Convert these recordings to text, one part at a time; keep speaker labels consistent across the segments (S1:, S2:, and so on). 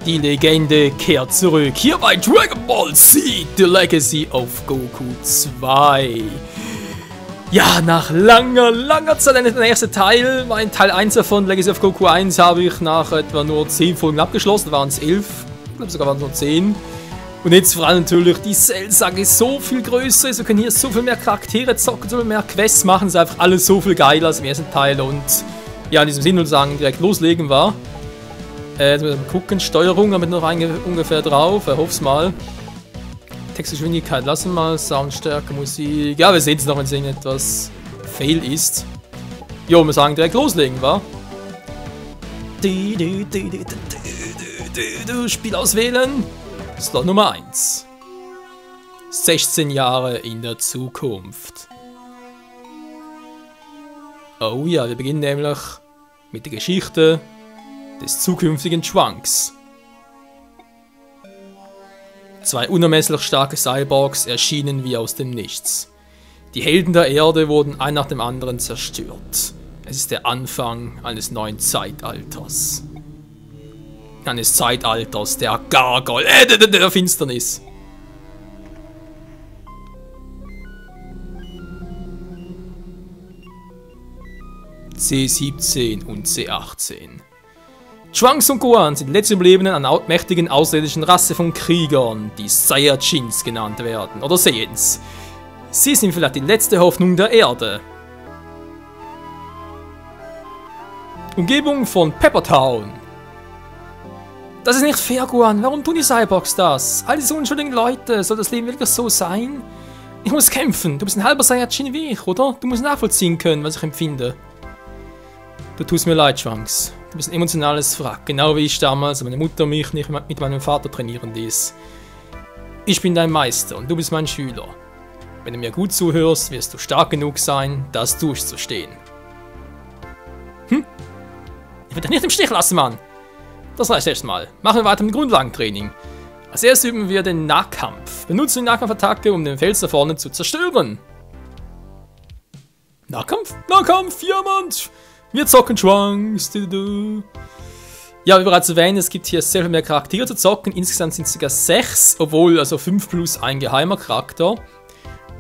S1: Die Legende kehrt zurück, hier bei Dragon Ball Z, The Legacy of Goku 2. Ja, nach langer Zeit der erste Teil. Mein Teil 1 davon, Legacy of Goku 1, habe ich nach etwa nur 10 Folgen abgeschlossen. Da waren es 11, ich glaube sogar waren es nur 10. Und jetzt vor allem natürlich, die Cell-Saga ist so viel größer, wir können hier so viel mehr Charaktere zocken, so viel mehr Quests machen, es ist einfach alles so viel geiler als im ersten Teil. Und ja, in diesem Sinne würde ich sagen, direkt loslegen war. Jetzt müssen wir mal gucken, Steuerung, damit noch ungefähr drauf, hoff's mal. Textgeschwindigkeit lassen wir mal, Soundstärke, Musik. Ja, wir sehen es noch, wenn es etwas fail ist. Jo, wir sagen direkt loslegen, wa? Spiel auswählen. Slot Nummer 1. 16 Jahre in der Zukunft. Oh ja, wir beginnen nämlich mit der Geschichte des zukünftigen Trunks. Zwei unermesslich starke Cyborgs erschienen wie aus dem Nichts. Die Helden der Erde wurden ein nach dem anderen zerstört. Es ist der Anfang eines neuen Zeitalters. Eines Zeitalters der Gargoyle, der Finsternis. C17 und C18. Trunks und Gohan sind die letzten Überlebenden einer mächtigen außerirdischen Rasse von Kriegern, die Saiyajins genannt werden, oder Saiyans. Sie sind vielleicht die letzte Hoffnung der Erde. Umgebung von Pepper Town. Das ist nicht fair, Gohan. Warum tun die Cyborgs das? All diese unschuldigen Leute, soll das Leben wirklich so sein? Ich muss kämpfen. Du bist ein halber Saiyajin wie ich, oder? Du musst nachvollziehen können, was ich empfinde. Du tust mir leid, Trunks. Du bist ein emotionales Wrack, genau wie ich damals, als meine Mutter mich nicht mit meinem Vater trainieren ließ. Ich bin dein Meister und du bist mein Schüler. Wenn du mir gut zuhörst, wirst du stark genug sein, das durchzustehen. Ich will dich nicht im Stich lassen, Mann! Das reicht erstmal. Machen wir weiter mit Grundlagentraining. Als erstes üben wir den Nahkampf. Benutzen die Nahkampfattacke, um den Fels da vorne zu zerstören. Nahkampf? Nahkampf! Ja, Mann! Wir zocken Trunks. Ja, wie bereits erwähnt, es gibt hier sehr viel mehr Charaktere zu zocken. Insgesamt sind es sogar 6, obwohl also 5 plus ein geheimer Charakter.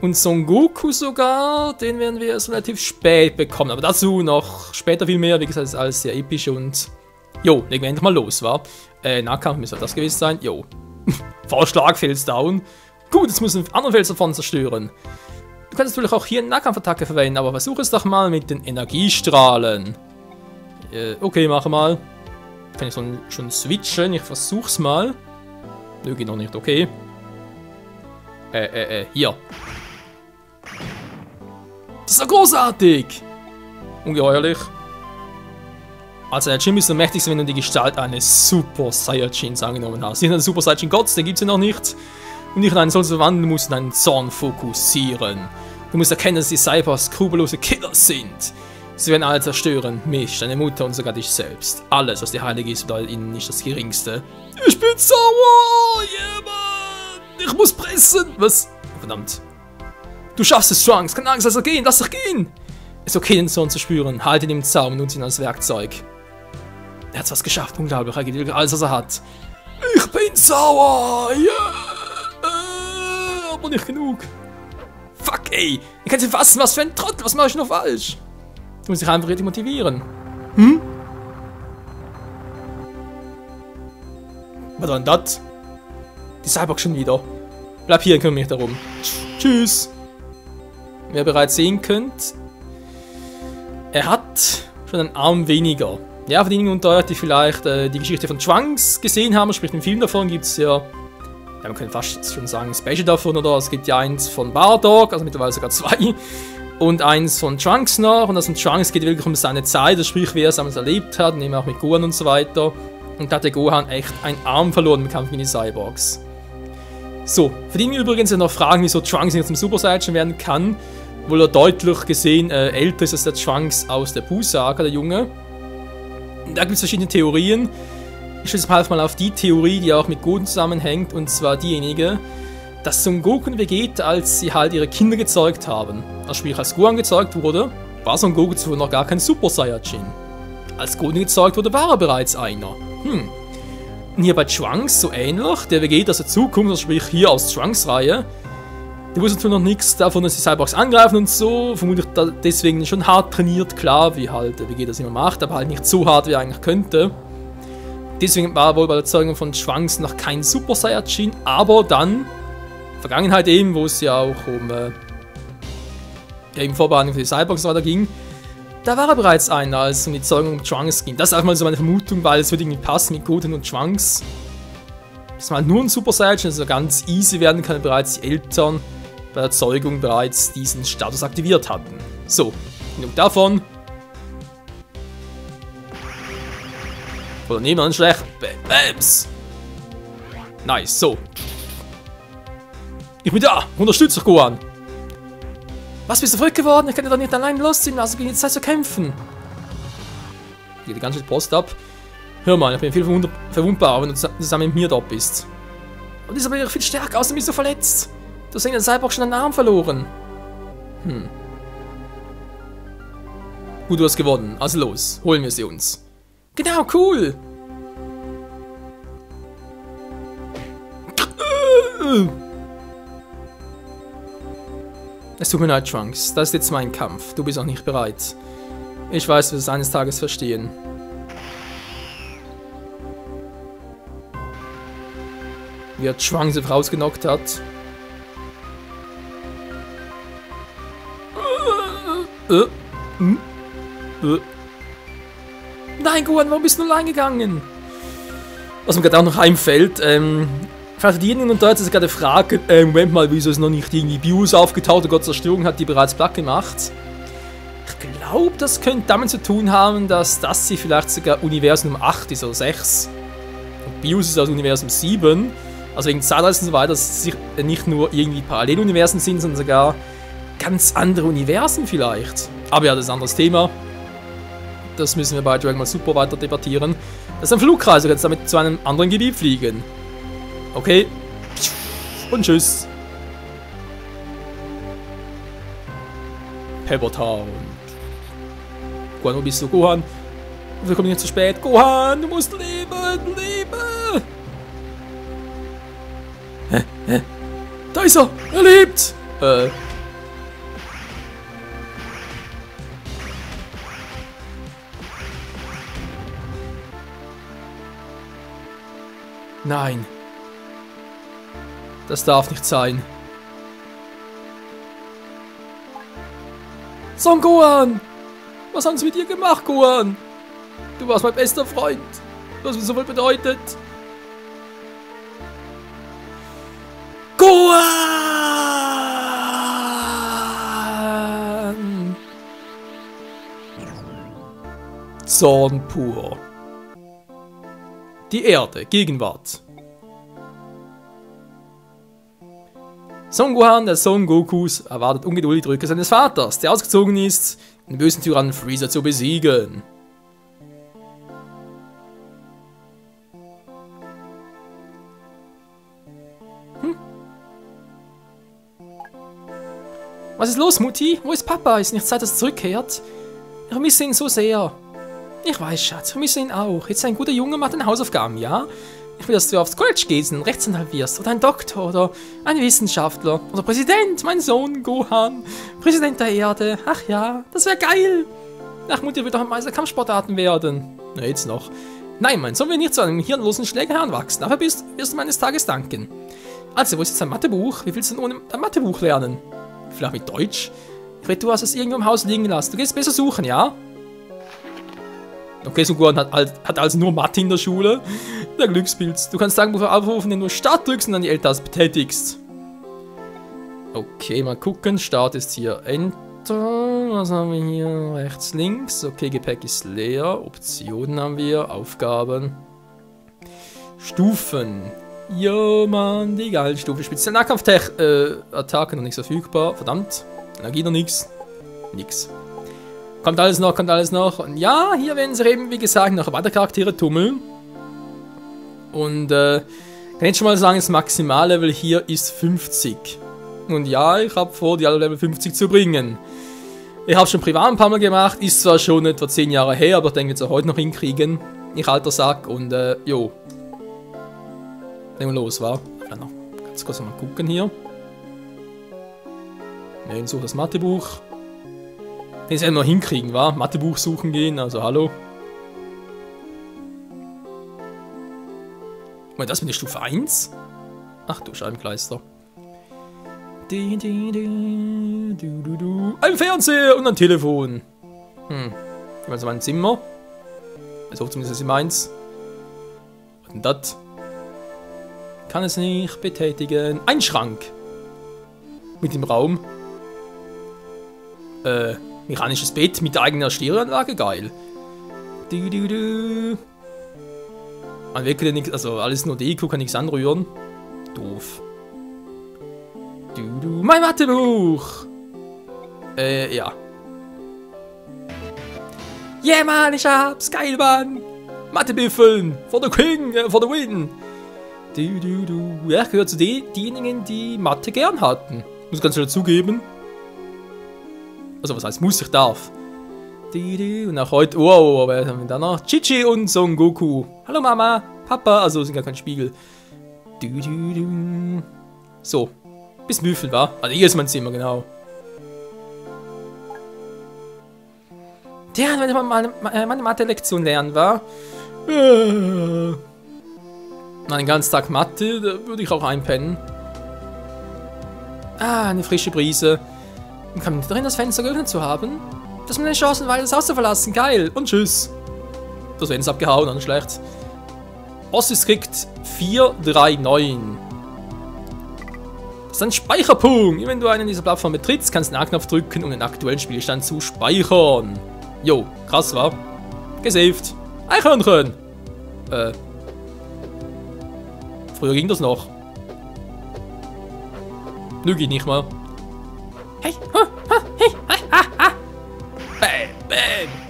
S1: Und Son Goku sogar, den werden wir erst relativ spät bekommen. Aber dazu noch später viel mehr. Wie gesagt, ist alles sehr episch und... Jo, legen wir endlich mal los, wa? Nahkampf müsste das gewesen sein. Jo. Vorschlag, Fels down. Gut, jetzt muss ein anderer Fels davon zerstören. Du kannst natürlich auch hier eine Nahkampfattacke verwenden, aber versuch es doch mal mit den Energiestrahlen. Okay, mache mal. Kann ich schon switchen? Ich versuch's mal. Nö, geht noch nicht, okay. Hier. Das ist doch großartig! Ungeheuerlich. Also der Saiyajin ist am mächtigsten, wenn du die Gestalt eines Super Saiyajins angenommen hast. Nicht einen Super Saiyajin Gods, den gibt es ja noch nicht. Um dich in einen solchen zu verwandeln, musst du deinen Zorn fokussieren. Du musst erkennen, dass die Cyborgs skrupellose Killer sind. Sie werden alle zerstören, mich, deine Mutter und sogar dich selbst. Alles, was dir heilig ist, bedeutet ihnen nicht das Geringste. Ich bin sauer! Jemand! Ich muss pressen! Was? Verdammt. Du schaffst es, Trunks! Keine Angst, lass dich gehen! Lass dich gehen! Es ist okay, den Zorn zu spüren. Halte ihn im Zaum und nutze ihn als Werkzeug. Er hat was geschafft, unglaublich. Er gibt alles, was er hat. Ich bin sauer! Yeah. Aber nicht genug. Fuck, ey! Ich kann sie fassen, was für ein Trottel! Was mache ich noch falsch? Du musst dich einfach richtig motivieren. Was war denn das? Die Cyborg schon wieder. Bleib hier, kümmere mich darum. Tschüss. Wie ihr bereits sehen könnt, er hat schon einen Arm weniger. Ja, für diejenigen unter euch, die vielleicht die Geschichte von Trunks gesehen haben, sprich den Film davon, gibt es ja, man könnte fast schon sagen, ein Special davon, oder? Es gibt ja eins von Bardock, also mittlerweile sogar 2, und eins von Trunks noch, und das von Trunks geht wirklich um seine Zeit, also sprich, wie er es damals erlebt hat, und eben auch mit Gohan und so weiter. Und da hat der Gohan echt einen Arm verloren im Kampf gegen die Cyborgs. So, für die übrigens ja noch fragen, wieso Trunks nicht zum Super Saiyajin werden kann, obwohl er deutlich gesehen älter ist als der Trunks aus der Buu-Saga, der Junge. Und da gibt es verschiedene Theorien. Ich stelle jetzt mal auf die Theorie, die auch mit Goten zusammenhängt, und zwar diejenige, dass Son Goku und Vegeta, als sie halt ihre Kinder gezeugt haben, also sprich als Gohan gezeugt wurde, war Son Goku zuvor noch gar kein Super Saiyajin. Als Goten gezeugt wurde, war er bereits einer. hier bei Trunks so ähnlich. Der Vegeta aus der Zukunft, also sprich hier aus Trunks-Reihe. Der wusste natürlich noch nichts davon, dass die Cyborgs angreifen und so. Vermutlich deswegen schon hart trainiert, klar, wie halt der Vegeta das immer macht, aber halt nicht so hart, wie er eigentlich könnte. Deswegen war wohl bei der Zeugung von Trunks noch kein Super Saiyajin, aber dann, Vergangenheit eben, wo es ja auch um eben Vorbereitung für die Cyborgs weiter ging, da war er bereits einer, als es um die Zeugung um Trunks ging. Das ist auch mal so meine Vermutung, weil es würde irgendwie passen mit Goten und Trunks. Dass man halt nur ein Super Saiyajin, also ganz easy werden kann, bereits die Eltern bei der Zeugung bereits diesen Status aktiviert hatten. So, genug davon. Oder niemand schlecht. Bams! Nice, so. Ich bin da! Unterstütze dich, Gohan! Was, bist du verrückt geworden? Ich kann dir doch nicht allein losziehen, also gegen die Zeit zu kämpfen. Geht die ganze Post ab. Hör mal, ich bin viel verwundbar, wenn du zusammen mit mir dort bist. Und ist aber viel stärker, außerdem bist du verletzt. Du hast in der Cyborg schon einen Arm verloren. Gut, du hast gewonnen. Also los, holen wir sie uns. Genau, cool. Es tut mir leid, Trunks. Das ist jetzt mein Kampf. Du bist auch nicht bereit. Ich weiß, du wirst es eines Tages verstehen. Wie er Trunks rausgenockt hat. Nein, Gohan, warum bist du nur allein gegangen? Was mir gerade auch noch einfällt, für diejenigen und Leute, die sich gerade fragen, Moment mal, wieso ist noch nicht irgendwie BIOS aufgetaucht, Gott Zerstörung hat die bereits platt gemacht. Ich glaube, das könnte damit zu tun haben, dass das hier vielleicht sogar Universum 8 ist oder 6. Und BIOS ist aus Universum 7. Also wegen Zeitreisen und so weiter, dass es nicht nur irgendwie Paralleluniversen sind, sondern sogar ganz andere Universen vielleicht. Aber ja, das ist ein anderes Thema. Das müssen wir bei Dragon Ball Super weiter debattieren. Das ist ein Flugkreis, du kannst damit zu einem anderen Gebiet fliegen. Okay. Und tschüss. Pepper Town. Gohan, wo bist du, Gohan? Wir kommen nicht zu spät. Gohan, du musst leben, leben. Hä? Da ist er! Er lebt! Nein. Das darf nicht sein. Son Gohan! Was haben sie mit dir gemacht, Gohan? Du warst mein bester Freund. Du hast mir so viel bedeutet. Gohan! Zorn pur. Die Erde, Gegenwart. Son Gohan, der Sohn Gokus, erwartet ungeduldig die Rückkehr seines Vaters, der ausgezogen ist, den bösen Tyrannen Freezer zu besiegen. Was ist los, Mutti? Wo ist Papa? Ist nicht Zeit, dass er zurückkehrt? Ich vermisse ihn so sehr. Ich weiß, Schatz, ich vermisse ihn auch. Jetzt ein guter Junge, macht deine Hausaufgaben, ja? Ich will, dass du aufs College gehst und Rechtsanwalt wirst. Oder ein Doktor oder ein Wissenschaftler. Oder Präsident, mein Sohn Gohan. Präsident der Erde. Ach ja, das wäre geil. Ach, Mutti will doch ein Meister Kampfsportarten werden. Na, jetzt noch. Nein, mein Sohn will nicht zu einem hirnlosen Schläger heranwachsen. Dafür wirst du meines Tages danken. Also, wo ist jetzt dein Mathebuch? Wie willst du denn ohne ein Mathebuch lernen? Vielleicht mit Deutsch? Ich wette, du hast es irgendwo im Haus liegen lassen. Du gehst besser suchen, ja? Okay, so Gohan hat also nur Mathe in der Schule. Der Glückspilz. Du kannst Tagebuch aufrufen, indem du Start drückst und dann die L-Taste betätigst. Okay, mal gucken. Start ist hier Enter. Was haben wir hier? Rechts, links. Okay, Gepäck ist leer. Optionen haben wir. Aufgaben. Stufen. Jo, Mann, die geile Stufe. Spezielle Nahkampf-Attacke noch nicht verfügbar. Verdammt. Energie noch nix. Nix. Kommt alles noch, kommt alles noch. Und ja, hier werden sich eben, wie gesagt, noch weitere Charaktere tummeln. Und kann jetzt schon mal sagen, das Maximallevel hier ist 50. Und ja, ich habe vor, die alle Level 50 zu bringen. Ich habe schon privat ein paar Mal gemacht, ist zwar schon etwa 10 Jahre her, aber ich denke, wir es auch heute noch hinkriegen. Ich alter Sack und jo. Legen wir los, wa? Ja, noch ganz kurz mal gucken hier. Ja, suche das Mathebuch. Den werden wir hinkriegen, wa? Mathebuch suchen gehen, also hallo. Moment, das mit der Stufe 1? Ach du Scheibenkleister. Ein Fernseher und ein Telefon. Also mein Zimmer. Also zumindest in meins. Was denn das? Kann es nicht betätigen. Ein Schrank. Mit dem Raum. Mechanisches Bett mit eigener Stereoanlage. Geil. Man wirklich nichts, also alles nur Deko, kann nichts anrühren. Doof. Mein Mathebuch! Ja. Yeah, Mann, ich hab's! Geil, Mann! Mathebüffeln! For the King! For the win! Ja, ich gehöre zu denjenigen, die Mathe gern hatten. Muss ganz schnell zugeben. Also, was heißt muss, ich darf. Und auch heute, wow, wer haben wir da noch? Chichi und Son Goku. Hallo Mama, Papa, also sind gar kein Spiegel. So, bis Büffel war. Also hier ist mein Zimmer, genau. Ja, wenn ich mal meine Mathe-Lektion lernen war. Einen ganzen Tag Mathe, da würde ich auch einpennen. Ah, eine frische Brise. Man kann drin das Fenster geöffnet zu haben. Das ist eine Chance, das Haus zu verlassen. Geil. Und tschüss. Das Fenster abgehauen, dann schlecht. Bosses kriegt 439. Das ist ein Speicherpunkt. Wenn du einen dieser Plattformen betrittst, kannst du den A-Knopf drücken, um den aktuellen Spielstand zu speichern. Jo, krass, wa? Gesaved. Eichhörnchen. Früher ging das noch. Nö, geht nicht mal. Hey, hey, Bam, bam.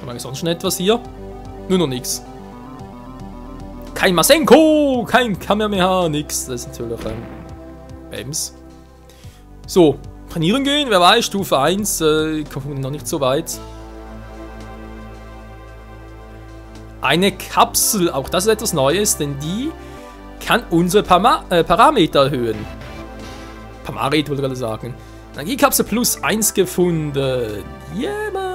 S1: Haben wir sonst schon etwas hier? Nur noch nix. Kein Masenko, kein Kamehameha, nix. Das ist natürlich Bams. So, trainieren gehen, wer weiß, Stufe 1, ich komme noch nicht so weit. Eine Kapsel, auch das ist etwas Neues, denn die kann unsere Parameter erhöhen. Parameter wollte ich gerade sagen. Energiekapsel plus 1 gefunden. Yeah, Mann.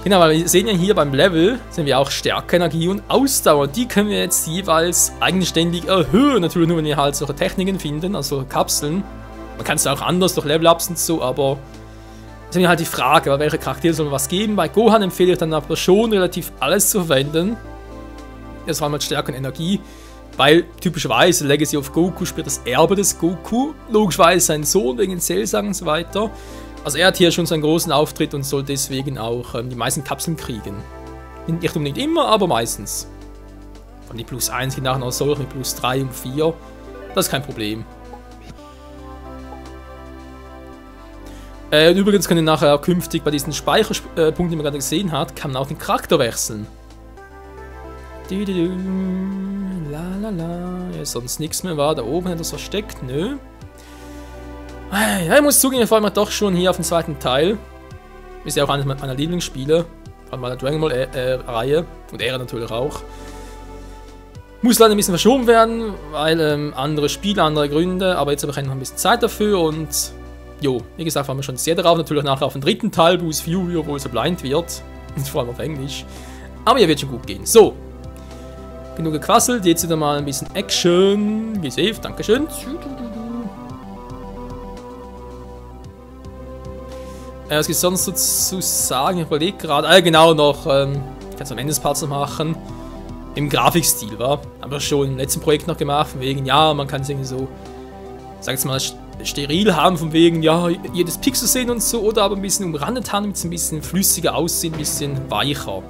S1: Genau, weil wir sehen ja hier beim Level, sehen wir auch Stärke, Energie und Ausdauer. Die können wir jetzt jeweils eigenständig erhöhen. Natürlich nur, wenn wir halt solche Techniken finden, also Kapseln. Man kann es auch anders durch Level-Ups und so, aber das ist mir halt die Frage, welche Charaktere soll man was geben. Bei Gohan empfehle ich dann aber schon relativ alles zu verwenden. Das war mal Stärke und Energie. Weil typischerweise Legacy of Goku spielt das Erbe des Goku. Logischerweise sein Sohn wegen Cell-Sagen und so weiter. Also er hat hier schon seinen großen Auftritt und soll deswegen auch die meisten Kapseln kriegen. Nicht unbedingt immer, aber meistens. Von die plus 1 geht nachher noch solche mit plus 3 und 4. Das ist kein Problem. Und übrigens können nachher künftig bei diesen Speicherpunkten, die man gerade gesehen hat, kann man auch den Charakter wechseln. Lalala. Ja, sonst nichts mehr war. Da oben hat das versteckt. Nö. Ja, ich muss zugeben, ich freue mich doch schon hier auf den zweiten Teil. Ist ja auch eines meiner Lieblingsspiele. Von meiner Dragon Ball Reihe. Und Ära natürlich auch. Muss leider ein bisschen verschoben werden, weil andere Spiele, andere Gründe. Aber jetzt habe ich noch ein bisschen Zeit dafür und jo, wie gesagt, freuen wir schon sehr darauf. Natürlich nachher auf den dritten Teil, Bruce Fury, obwohl es so blind wird. Und vor allem auf Englisch. Aber hier wird schon gut gehen. So. Genug gequasselt, jetzt wieder mal ein bisschen Action. Gesaved, dankeschön. Was gibt es sonst so zu sagen? Ich überlege gerade. Genau noch. Ich kann es am Ende des Parts noch machen. Im Grafikstil, war. Haben wir schon im letzten Projekt noch gemacht. Von wegen, ja, man kann es irgendwie so, sag jetzt mal, steril haben. Von wegen, ja, jedes Pixel sehen und so. Oder aber ein bisschen umrandet haben, damit es ein bisschen flüssiger aussieht, ein bisschen weicher.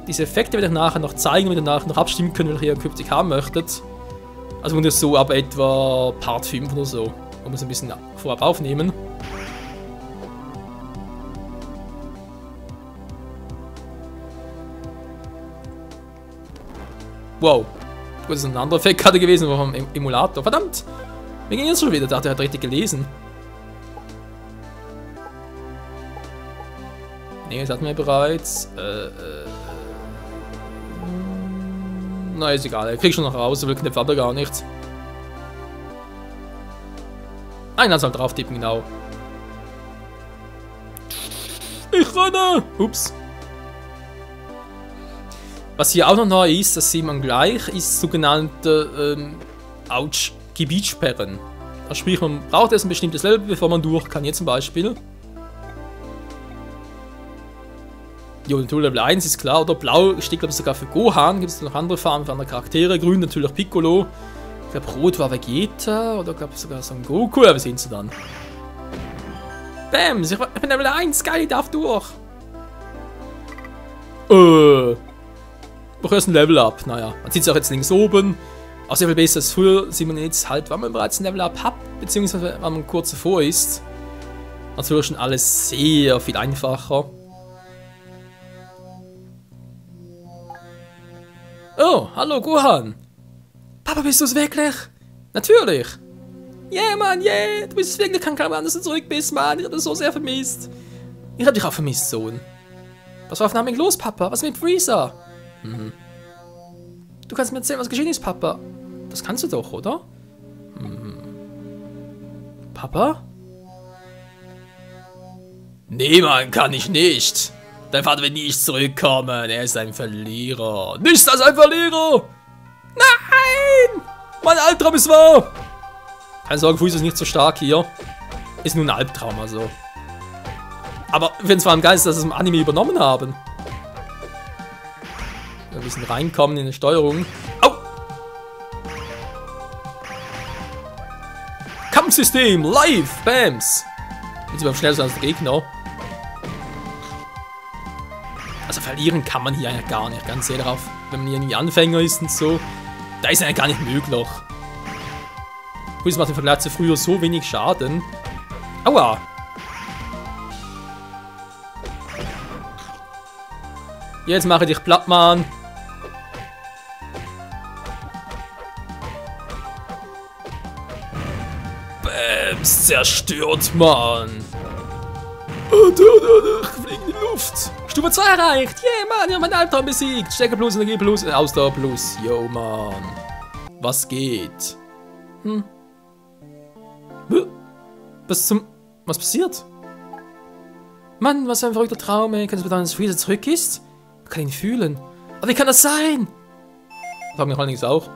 S1: Diese Effekte werde ich nachher noch zeigen, wenn ihr nachher noch abstimmen könnt, welche ihr künftig haben möchtet. Also wenn ihr so ab etwa Part 5 oder so. Man muss ein bisschen vorab aufnehmen. Wow. Gut, das ist ein anderer Effekt gerade gewesen vom Emulator. Verdammt! Wie ging jetzt schon wieder? Da hat er richtig gelesen. Ne, das hatten wir bereits. Na, ist egal. Er kriegt schon noch raus, aber Knöpfe aber gar nicht. Einer soll drauf tippen, genau. Ich renne! Ups. Was hier auch noch neu ist, das sieht man gleich, ist sogenannte Gebietssperren. Also sprich, man braucht erst ein bestimmtes Level, bevor man durch kann. Hier zum Beispiel. Jo, natürlich Level 1 ist klar, oder? Blau steht, glaube ich, sogar für Gohan. Gibt es noch andere Farben für andere Charaktere. Grün natürlich Piccolo. Ich glaube, Rot war Vegeta. Oder glaube ich sogar Son Goku. Ja, wir sehen sie dann. Bam! Ich bin Level 1. Geil, ich darf durch. Noch erst ein Level Up. Naja, man sieht es auch jetzt links oben. Auch sehr viel besser als früher. Sieht man jetzt halt, wenn man bereits ein Level Up hat. Beziehungsweise, wenn man kurz davor ist. Natürlich schon alles sehr viel einfacher. Oh, hallo Gohan. Papa, bist du es wirklich? Natürlich. Yeah, Mann, yeah. Du bist es wirklich. Ich kann kaum an, dass du zurück bist, Mann. Ich hab dich so sehr vermisst. Ich hab dich auch vermisst, Sohn. Was war auf Namen los, Papa? Was mit Freezer? Mhm. Du kannst mir erzählen, was geschehen ist, Papa. Das kannst du doch, oder? Mhm. Papa? Nee, Mann, kann ich nicht. Dein Vater wird nicht zurückkommen. Er ist ein Verlierer. Nicht als ein Verlierer! Nein! Mein Albtraum ist wahr! Keine Sorge, Freezer ist nicht so stark hier. Ist nur ein Albtraum, also. Aber ich finde es vor allem geil, dass sie das im Anime übernommen haben. Ein bisschen reinkommen in die Steuerung. Au! Kampfsystem, live, Bams! Jetzt sind wir schneller als der Gegner. Also verlieren kann man hier eigentlich gar nicht, ganz ehrlich, drauf. Wenn man hier irgendwie Anfänger ist und so. Da ist eigentlich gar nicht möglich. Das macht im Vergleich zu früher so wenig Schaden. Aua! Jetzt mache ich dich platt, Mann. Bams, zerstört, Mann. Ich fliege in die Luft. Stufe 2 erreicht. Yeah, Mann, ich habe meinen Albtraum besiegt. Stärke plus, Energie plus, Ausdauer plus. Yo, Mann. Was geht? Was passiert? Mann, was für ein verrückter Traum, ey. Kann es bedeuten, dass Freezer zurück ist? Ich kann ihn fühlen. Aber wie kann das sein? Frag mich allerdings auch.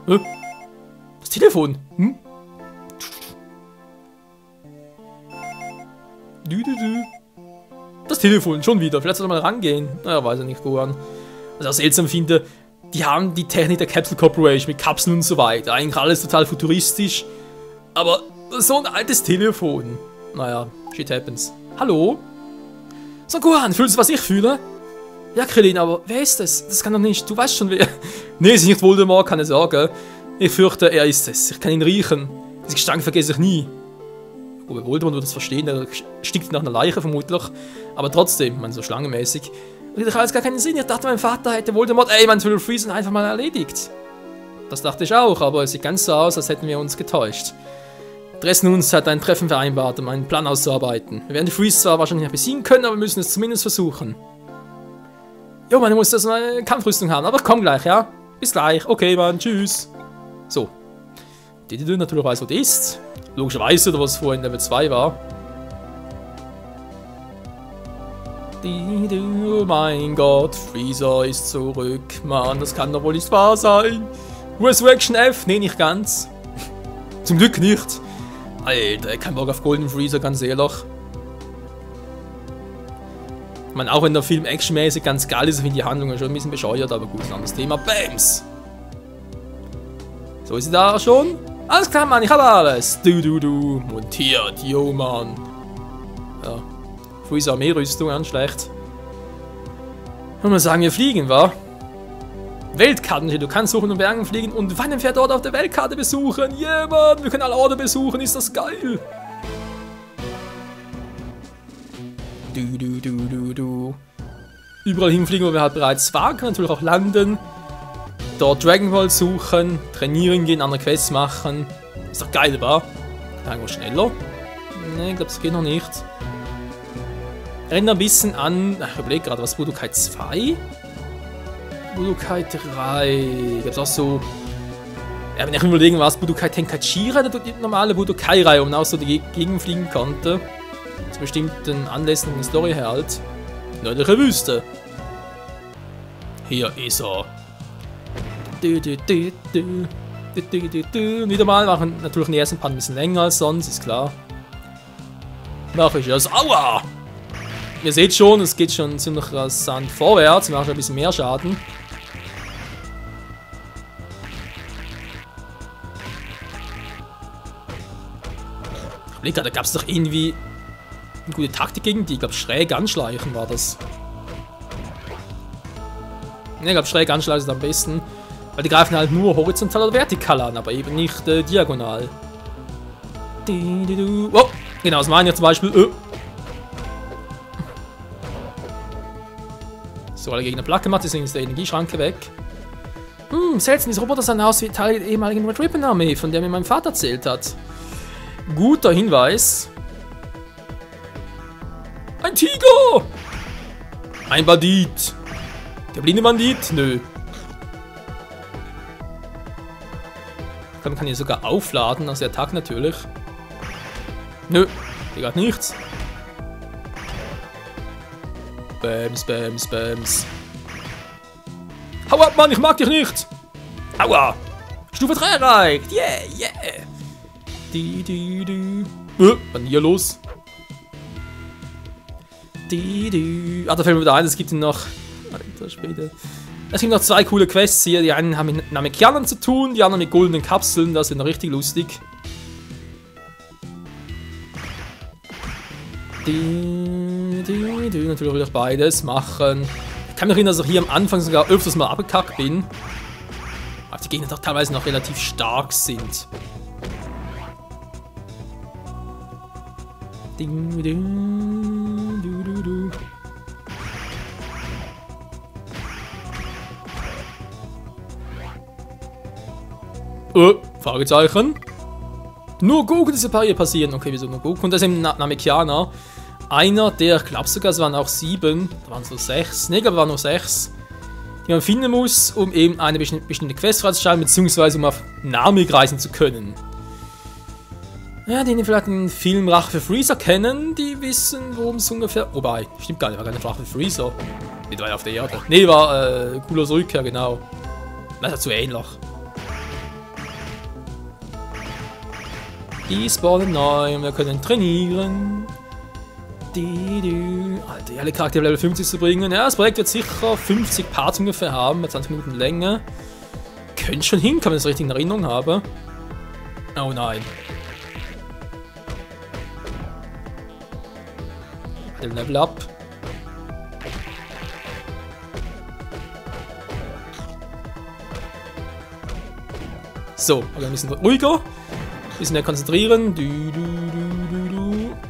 S1: Das Telefon. Das Telefon, schon wieder. Vielleicht soll er mal rangehen. Naja, weiß ich nicht, Gohan. Was ich auch seltsam finde, die haben die Technik der Capsule Corporation mit Kapseln und so weiter. Eigentlich alles total futuristisch. Aber so ein altes Telefon. Naja, shit happens. Hallo? So, Gohan, fühlst du, was ich fühle? Ja, Krillin, aber wer ist das? Das kann doch nicht. Du weißt schon, wer. Nee, es ist nicht Voldemort, keine Sorge. Ich fürchte, er ist es. Ich kann ihn riechen. Diesen Gestank vergesse ich nie. Wobei Voldemort würde das verstehen, der stinkt nach einer Leiche vermutlich. Aber trotzdem, man so schlangenmäßig. Das hat alles gar keinen Sinn. Ich dachte, mein Vater hätte Voldemort, man will Freezer einfach mal erledigt. Das dachte ich auch, aber es sieht ganz so aus, als hätten wir uns getäuscht. Dresden uns hat ein Treffen vereinbart, um einen Plan auszuarbeiten. Wir werden die Freeze zwar wahrscheinlich nicht besiegen können, aber wir müssen es zumindest versuchen. Jo, man muss das mal eine Kampfrüstung haben, aber komm gleich, ja? Bis gleich. Okay, Mann, tschüss. So. Die natürlich weiß, wo das ist. Logischerweise, oder was vorhin Level 2 war. Oh mein Gott, Freezer ist zurück. Mann, das kann doch wohl nicht wahr sein. Resurrection F? Nee, nicht ganz. Zum Glück nicht. Alter, kein Bock auf Golden Freezer, ganz ehrlich. Ich meine, auch wenn der Film actionmäßig ganz geil ist, finde ich die Handlung schon ein bisschen bescheuert, aber gut, ein anderes Thema. Bams! So ist sie da schon. Alles klar, Mann, ich habe alles. Du. Montiert, yo, Mann. Ja. Freezer Armeerüstung, ganz schlecht. Und man sagen, wir fliegen, wa? Weltkarten, du kannst suchen und Bergen fliegen und Wannenpferd dort auf der Weltkarte besuchen. Yeah, Mann, wir können alle Orte besuchen, ist das geil. Du. Überall hinfliegen, wo wir halt bereits waren, können natürlich auch landen. Dort Dragon Ball suchen, trainieren gehen, andere Quests machen. Ist doch geil, wa? Irgendwo schneller? Ne, ich glaube, das geht noch nicht. Erinnert ein bisschen an, ich überlege gerade, was Budokai 2? Budokai 3. Gibt's auch so. Ja, wenn ich mir überlegen, was Budokai Tenkaichi-Reihe oder die normale Budokai-Reihe, wo man auch so gegenfliegen konnte. Zu bestimmten Anlässen in der Story her halt. Nördliche Wüste. Hier ist er. Wieder mal machen natürlich die ersten Part ein bisschen länger als sonst, ist klar. Mache ich das. Aua! Ihr seht schon, es geht schon ziemlich rasant vorwärts. Mache ich ein bisschen mehr Schaden. Ich blicke, da gab es doch irgendwie eine gute Taktik gegen die. Ich glaube, schräg anschleichen war das. Ne, ich glaube, schräg anschleichen ist am besten. Weil die greifen halt nur horizontal oder vertikal an, aber eben nicht diagonal. Oh, genau, das meine ich zum Beispiel. So, alle Gegner platt gemacht, deswegen ist der Energieschranke weg. Seltsam, diese Roboter sahen aus wie Teil der ehemaligen Red Ribbon Armee, von der mir mein Vater erzählt hat. Guter Hinweis. Ein Tiger! Ein Bandit. Der blinde Bandit? Nö. Man kann hier sogar aufladen, also der Tag natürlich. Nö, hier geht nichts. Bams, bams, bams. Hau ab, Mann, ich mag dich nicht! Aua! Stufe 3 erreicht! Yeah, yeah! Was ist denn hier los? Ah, da fällt mir wieder ein, es gibt noch. Später. Es gibt noch 2 coole Quests hier. Die einen haben mit Namekianern zu tun, die anderen mit goldenen Kapseln. Das ist noch richtig lustig. Natürlich will ich beides machen. Ich kann mich erinnern, dass ich hier am Anfang sogar öfters mal abgekackt bin. Aber die Gegner doch teilweise noch relativ stark sind. Fragezeichen. Nur Goku diese Paar hier passieren. Okay, wieso nur Goku? Und das ist eben Namekianer. Einer der, ich glaube sogar, es waren auch 7. Da waren es nur 6. Ne, ich glaube, es waren nur 6. Die man finden muss, um eben eine bestimmte Quest freizuschalten, beziehungsweise um auf Namek reisen zu können. Ja, die vielleicht den Film Rache für Freezer kennen, die wissen, worum es ungefähr. Wobei, stimmt gar nicht, war gar nicht Rache für Freezer. Ne, die war ja auf der Erde. Ne, war Kulos Rückkehr, genau. Das ist ja zu ähnlich. Die spawnen neu und wir können trainieren. Alter, alle Charaktere Level 50 zu bringen. Ja, das Projekt wird sicher 50 Parts ungefähr haben, mit 20 Minuten Länge. Könnte schon hinkommen, wenn ich das richtig in Erinnerung habe. Oh nein. Den Level up. So, aber ein bisschen ruhiger. Ein bisschen mehr konzentrieren.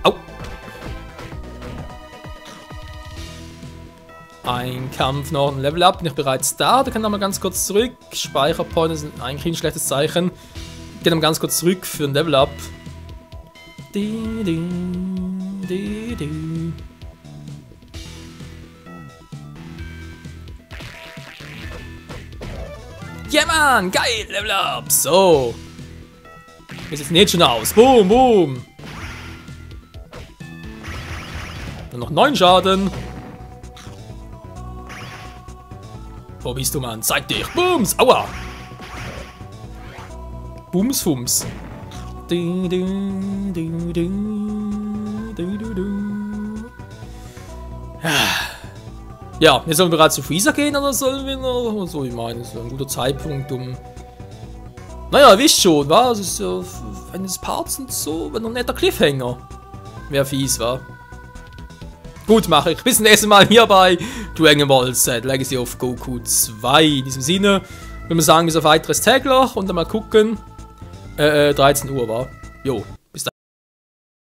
S1: Au. Ein Kampf noch, ein Level up. Bin ich bereits da? Da kann ich mal ganz kurz zurück. Speicherpoint ist eigentlich ein schlechtes Zeichen. Ich gehe mal ganz kurz zurück für ein Level up. Ja, Mann, geil, Level up. So. Wie sieht es denn jetzt schon aus? Boom, boom. Nur noch 9 Schaden. Wo bist du, Mann? Zeig dich. Booms. Aua. Booms, Fums. Ja, wir sollen bereits zu Freezer gehen oder sollen wir noch? So, ich meine, das ist ein guter Zeitpunkt, um. Naja, ihr wisst schon, was? Es ist ja, wenn es Parts und so, wenn noch ein netter Cliffhanger. Wäre fies, wa? Gut, mache ich. Bis zum nächsten Mal hier bei Dragon Ball Z Legacy of Goku 2. In diesem Sinne, würde man sagen, bis auf weiteres täglich und dann mal gucken. 13 Uhr war. Jo.